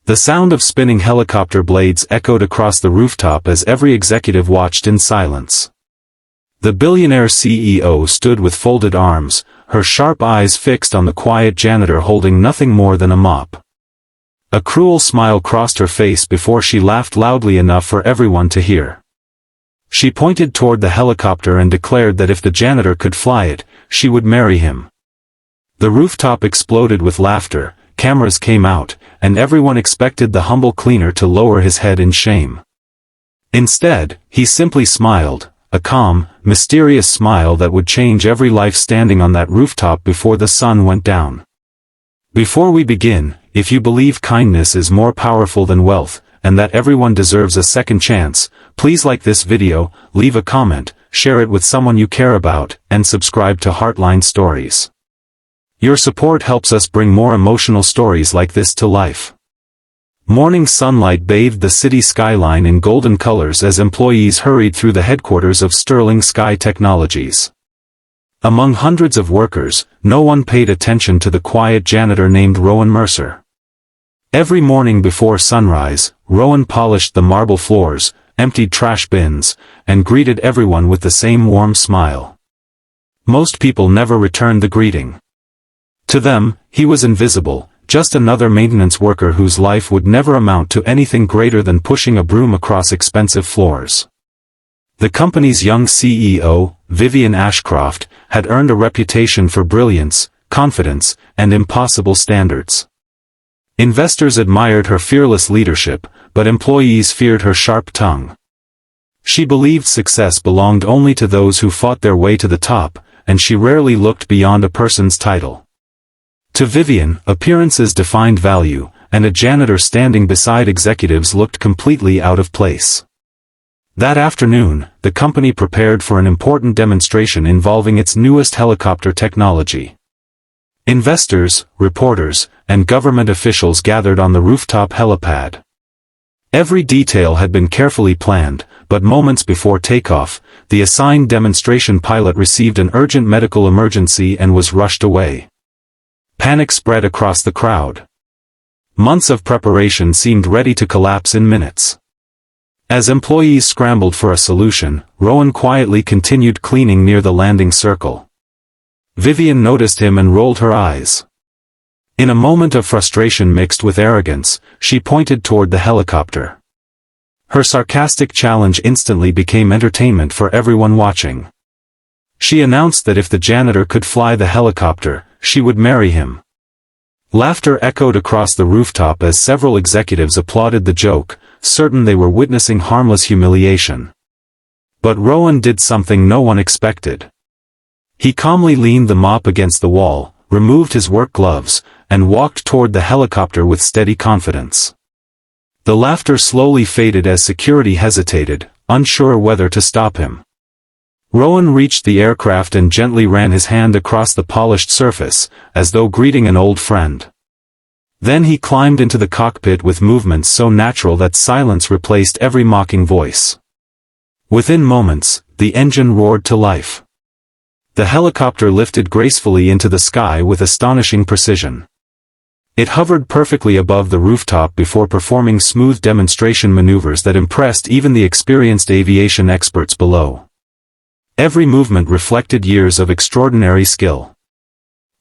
The sound of spinning helicopter blades echoed across the rooftop as every executive watched in silence. The billionaire CEO stood with folded arms, her sharp eyes fixed on the quiet janitor holding nothing more than a mop. A cruel smile crossed her face before she laughed loudly enough for everyone to hear. She pointed toward the helicopter and declared that if the janitor could fly it, she would marry him. The rooftop exploded with laughter, cameras came out, and everyone expected the humble cleaner to lower his head in shame. Instead, he simply smiled, a calm, mysterious smile that would change every life standing on that rooftop before the sun went down. Before we begin, if you believe kindness is more powerful than wealth, and that everyone deserves a second chance, please like this video, leave a comment, share it with someone you care about, and subscribe to Heartline Stories. Your support helps us bring more emotional stories like this to life. Morning sunlight bathed the city skyline in golden colors as employees hurried through the headquarters of Sterling Sky Technologies. Among hundreds of workers, no one paid attention to the quiet janitor named Rowan Mercer. Every morning before sunrise, Rowan polished the marble floors, emptied trash bins, and greeted everyone with the same warm smile. Most people never returned the greeting. To them, he was invisible, just another maintenance worker whose life would never amount to anything greater than pushing a broom across expensive floors. The company's young CEO, Vivian Ashcroft, had earned a reputation for brilliance, confidence, and impossible standards. Investors admired her fearless leadership, but employees feared her sharp tongue. She believed success belonged only to those who fought their way to the top, and she rarely looked beyond a person's title. To Vivian, appearances defined value, and a janitor standing beside executives looked completely out of place. That afternoon, the company prepared for an important demonstration involving its newest helicopter technology. Investors, reporters, and government officials gathered on the rooftop helipad. Every detail had been carefully planned, but moments before takeoff, the assigned demonstration pilot received an urgent medical emergency and was rushed away. Panic spread across the crowd. Months of preparation seemed ready to collapse in minutes. As employees scrambled for a solution, Rowan quietly continued cleaning near the landing circle. Vivian noticed him and rolled her eyes. In a moment of frustration mixed with arrogance, she pointed toward the helicopter. Her sarcastic challenge instantly became entertainment for everyone watching. She announced that if the janitor could fly the helicopter, she would marry him. Laughter echoed across the rooftop as several executives applauded the joke, certain they were witnessing harmless humiliation. But Rowan did something no one expected. He calmly leaned the mop against the wall, removed his work gloves, and walked toward the helicopter with steady confidence. The laughter slowly faded as security hesitated, unsure whether to stop him. Rowan reached the aircraft and gently ran his hand across the polished surface, as though greeting an old friend. Then he climbed into the cockpit with movements so natural that silence replaced every mocking voice. Within moments, the engine roared to life. The helicopter lifted gracefully into the sky with astonishing precision. It hovered perfectly above the rooftop before performing smooth demonstration maneuvers that impressed even the experienced aviation experts below. Every movement reflected years of extraordinary skill.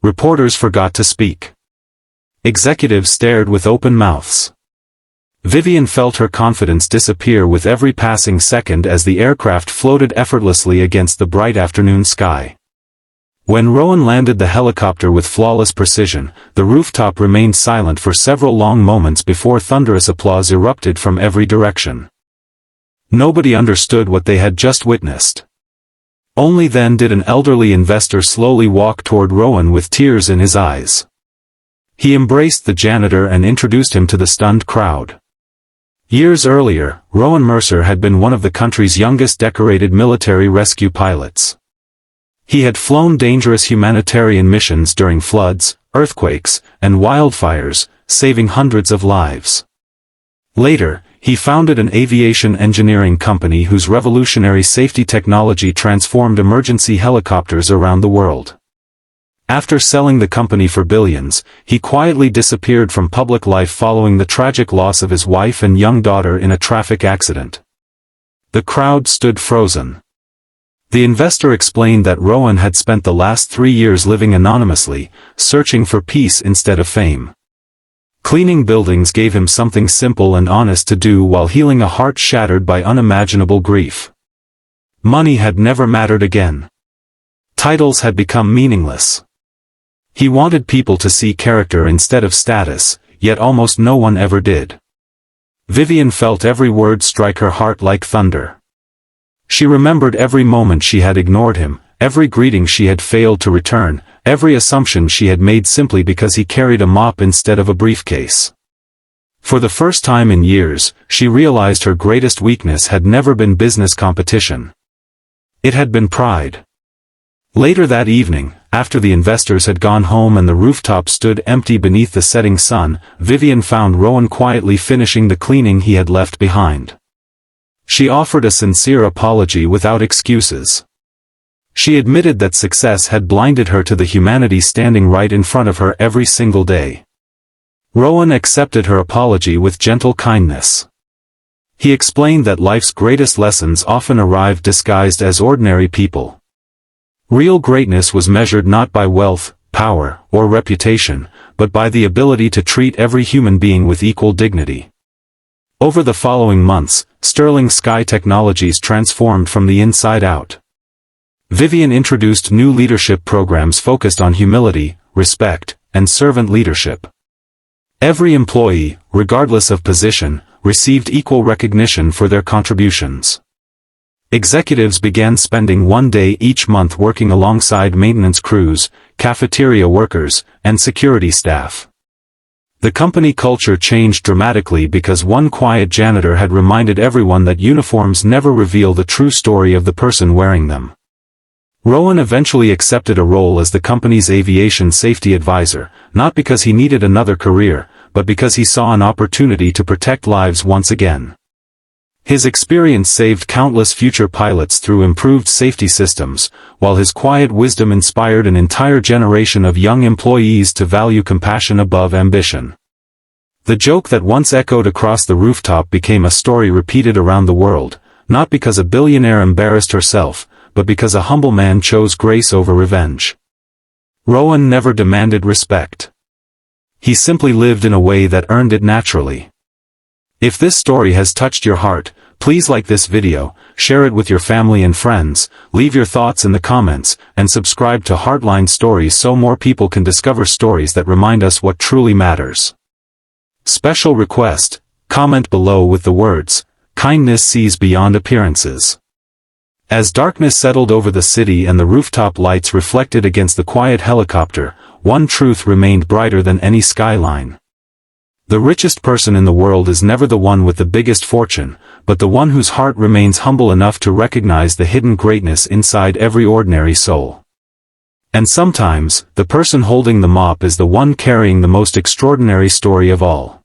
Reporters forgot to speak. Executives stared with open mouths. Vivian felt her confidence disappear with every passing second as the aircraft floated effortlessly against the bright afternoon sky. When Rowan landed the helicopter with flawless precision, the rooftop remained silent for several long moments before thunderous applause erupted from every direction. Nobody understood what they had just witnessed. Only then did an elderly investor slowly walk toward Rowan with tears in his eyes. He embraced the janitor and introduced him to the stunned crowd. Years earlier, Rowan Mercer had been one of the country's youngest decorated military rescue pilots. He had flown dangerous humanitarian missions during floods, earthquakes, and wildfires, saving hundreds of lives. Later, he founded an aviation engineering company whose revolutionary safety technology transformed emergency helicopters around the world. After selling the company for billions, he quietly disappeared from public life following the tragic loss of his wife and young daughter in a traffic accident. The crowd stood frozen. The investor explained that Rowan had spent the last 3 years living anonymously, searching for peace instead of fame. Cleaning buildings gave him something simple and honest to do while healing a heart shattered by unimaginable grief. Money had never mattered again. Titles had become meaningless. He wanted people to see character instead of status, yet almost no one ever did. Vivian felt every word strike her heart like thunder. She remembered every moment she had ignored him, every greeting she had failed to return, every assumption she had made simply because he carried a mop instead of a briefcase. For the first time in years, she realized her greatest weakness had never been business competition. It had been pride. Later that evening, after the investors had gone home and the rooftop stood empty beneath the setting sun, Vivian found Rowan quietly finishing the cleaning he had left behind. She offered a sincere apology without excuses. She admitted that success had blinded her to the humanity standing right in front of her every single day. Rowan accepted her apology with gentle kindness. He explained that life's greatest lessons often arrive disguised as ordinary people. Real greatness was measured not by wealth, power, or reputation, but by the ability to treat every human being with equal dignity. Over the following months, Sterling Sky Technologies transformed from the inside out. Vivian introduced new leadership programs focused on humility, respect, and servant leadership. Every employee, regardless of position, received equal recognition for their contributions. Executives began spending 1 day each month working alongside maintenance crews, cafeteria workers, and security staff. The company culture changed dramatically because one quiet janitor had reminded everyone that uniforms never reveal the true story of the person wearing them. Rowan eventually accepted a role as the company's aviation safety advisor, not because he needed another career, but because he saw an opportunity to protect lives once again. His experience saved countless future pilots through improved safety systems, while his quiet wisdom inspired an entire generation of young employees to value compassion above ambition. The joke that once echoed across the rooftop became a story repeated around the world, not because a billionaire embarrassed herself, but because a humble man chose grace over revenge. Rowan never demanded respect. He simply lived in a way that earned it naturally. If this story has touched your heart, please like this video, share it with your family and friends, leave your thoughts in the comments, and subscribe to Heartline Stories so more people can discover stories that remind us what truly matters. Special request: comment below with the words, "Kindness sees beyond appearances." As darkness settled over the city and the rooftop lights reflected against the quiet helicopter, one truth remained brighter than any skyline. The richest person in the world is never the one with the biggest fortune, but the one whose heart remains humble enough to recognize the hidden greatness inside every ordinary soul. And sometimes, the person holding the mop is the one carrying the most extraordinary story of all.